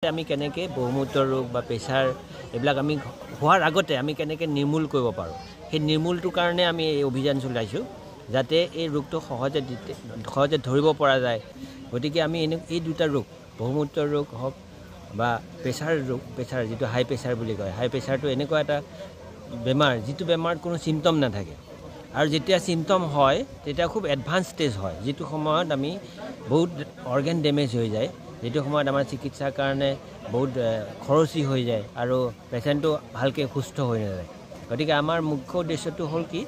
আমি কেনেকৈ বহুমূত্ৰ ৰোগ বা প্ৰেছাৰ এইবিলাক আমি হোৱাৰ আগতে আমি কেনেকৈ নিৰ্মূল কৰিব পাৰোঁ সেই নিৰ্মূলটোৰ কাৰণে আমি এই অভিযান চলাইছোঁ যাতে এই ৰোগটো সহজে ধৰিব পৰা যায় গতিকে আমি এই দুটা ৰোগ বহুমূত্ৰ ৰোগ হওক বা প্ৰেছাৰ যিটো হাই প্ৰেছাৰ বুলি কয় হাই প্ৰেছাৰটো এনেকুৱা এটা বেমাৰ যিটো বেমাৰত কোনো চিম্পটম নাথাকে আৰু যেতিয়া চিম্পটম হয় তেতিয়া খুব এডভান্স ষ্টেজ হয় যিটো সময়ত আমি বহুত অৰ্গেন ডেমেজ হৈ যায় যেটো সময়ত আমাৰ চিকিৎসাৰ কাৰণে বহুত খৰচী হৈ যায় আৰু পেশেন্টটো ভালকৈ সুস্থ হৈ নাযায় গতিকে আমাৰ মুখ্য উদ্দেশ্যটো হ'ল কি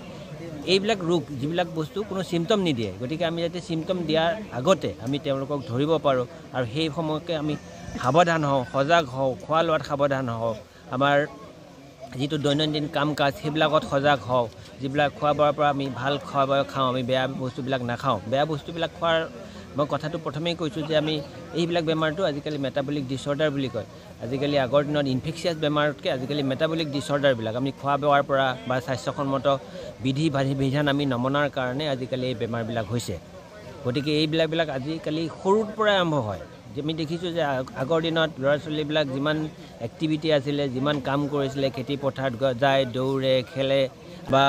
এইবিলাক ৰোগ যিবিলাক বস্তু কোনো চিম্পটম নিদিয়ে গতিকে আমি যাতে চিম্পটম দিয়াৰ আগতে আমি তেওঁলোকক ধৰিব পাৰোঁ আৰু সেই সময়কে আমি সাৱধান হওঁ সজাগ হওঁ খোৱা লোৱাত সাৱধান হওঁ আমাৰ যিটো দৈনন্দিন কাম কাজ সেইবিলাকত সজাগ হওঁ যিবিলাক খোৱা বোৱাৰ পৰা আমি ভাল খোৱা বোৱা খাওঁ আমি বেয়া বস্তুবিলাক নাখাওঁ বেয়া বস্তুবিলাক খোৱাৰ মই কথাটো প্ৰথমেই কৈছোঁ যে আমি এইবিলাক বেমাৰটো আজিকালি মেটাবলিক ডিছঅৰ্ডাৰ বুলি কয় আজিকালি আগৰ দিনত ইনফেকচিয়াছ বেমাৰতকৈ আজিকালি মেটাবলিক ডিছঅৰ্ডাৰবিলাক আমি খোৱা বোৱাৰ পৰা বা স্বাস্থ্যসন্মত বিধান আমি নমনাৰ কাৰণে আজিকালি এই বেমাৰবিলাক হৈছে গতিকে এইবিলাক আজিকালি সৰুৰ পৰাই আৰম্ভ হয় আমি দেখিছোঁ যে আগৰ দিনত ল'ৰা ছোৱালীবিলাক যিমান এক্টিভিটি আছিলে যিমান কাম কৰিছিলে খেতি পথাৰত যায় দৌৰে খেলে বা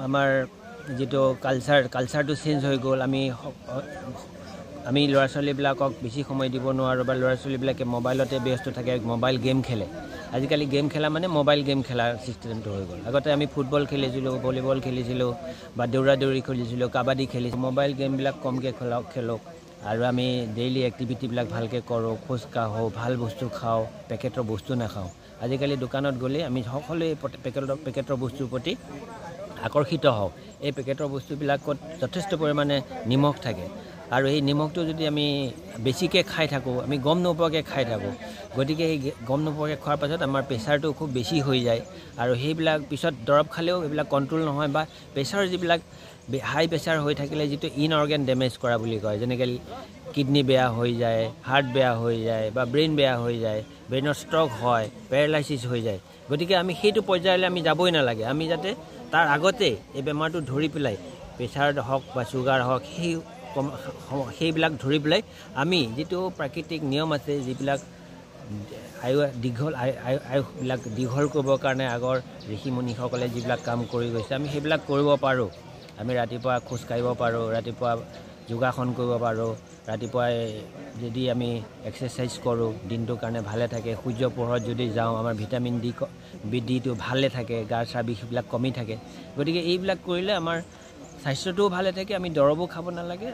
আমাৰ যিটো কালচাৰটো চেঞ্জ হৈ গ'ল আমি ল'ৰা ছোৱালীবিলাকক বেছি সময় দিব নোৱাৰোঁ বা ল'ৰা ছোৱালীবিলাকে মোবাইলতে ব্যস্ত থাকে মোবাইল গেম খেলে আজিকালি গেম খেলা মানে মোবাইল গেম খেলাৰ চিষ্টেমটো হৈ গ'ল আগতে আমি ফুটবল খেলিছিলোঁ ভলীবল খেলিছিলোঁ বা দৌৰা দৌৰি খেলিছিলোঁ কাবাডী খেলিছিলোঁ মোবাইল গেমবিলাক কমকৈ খেলক আৰু আমি ডেইলি এক্টিভিটিবিলাক ভালকৈ কৰোঁ খোজ কাঢ়োঁ ভাল বস্তু খাওঁ পেকেটৰ বস্তু নাখাওঁ আজিকালি দোকানত গ'লে আমি সকলোৱে পেকেটৰ বস্তুৰ প্ৰতি আকৰ্ষিত হওঁ এই পেকেটৰ বস্তুবিলাকত যথেষ্ট পৰিমাণে নিমখ থাকে আৰু এই নিমখটো যদি আমি বেছিকৈ খাই থাকোঁ আমি গম নোপোৱাকৈ খাই থাকোঁ গতিকে এই গম নোপোৱাকৈ খোৱাৰ পাছত আমাৰ প্ৰেছাৰটো খুব বেছি হৈ যায় আৰু সেইবিলাক পিছত দৰৱ খালেও এইবিলাক কণ্ট্ৰল নহয় বা প্ৰেছাৰ যিবিলাক হাই প্ৰেছাৰ হৈ থাকিলে যিটো ইনঅৰ্গেন ডেমেজ কৰা বুলি কয় যেনেকৈ কিডনি বেয়া হৈ যায় হাৰ্ট বেয়া হৈ যায় বা ব্ৰেইন বেয়া হৈ যায় ব্ৰেইনৰ ষ্ট্ৰক হয় পেৰালাইচিছ হৈ যায় গতিকে আমি সেইটো পৰ্যায়লৈ আমি যাবই নালাগে আমি যাতে তাৰ আগতে এই বেমাৰটো ধৰি পেলাই প্ৰেছাৰ হওক বা চুগাৰ হওক সেইবিলাক ধৰি পেলাই আমি যিটো প্ৰাকৃতিক নিয়ম আছে যিবিলাক আয়ুসবিলাক দীঘল কৰিবৰ কাৰণে আগৰ ঋষি মুনিসকলে যিবিলাক কাম কৰি গৈছে আমি সেইবিলাক কৰিব পাৰোঁ আমি ৰাতিপুৱা খোজ কাঢ়িব পাৰোঁ ৰাতিপুৱা যোগাসন কৰিব পাৰোঁ ৰাতিপুৱাই যদি আমি এক্সাৰচাইজ কৰোঁ দিনটোৰ কাৰণে ভালে থাকে সূৰ্য পোহৰত যদি যাওঁ আমাৰ ভিটামিন ডিটো ভালে থাকে গাৰ চাবিবিলাক কমি থাকে গতিকে এইবিলাক কৰিলে আমাৰ স্বাস্থ্যটোও ভালে থাকে আমি দৰৱো খাব নালাগে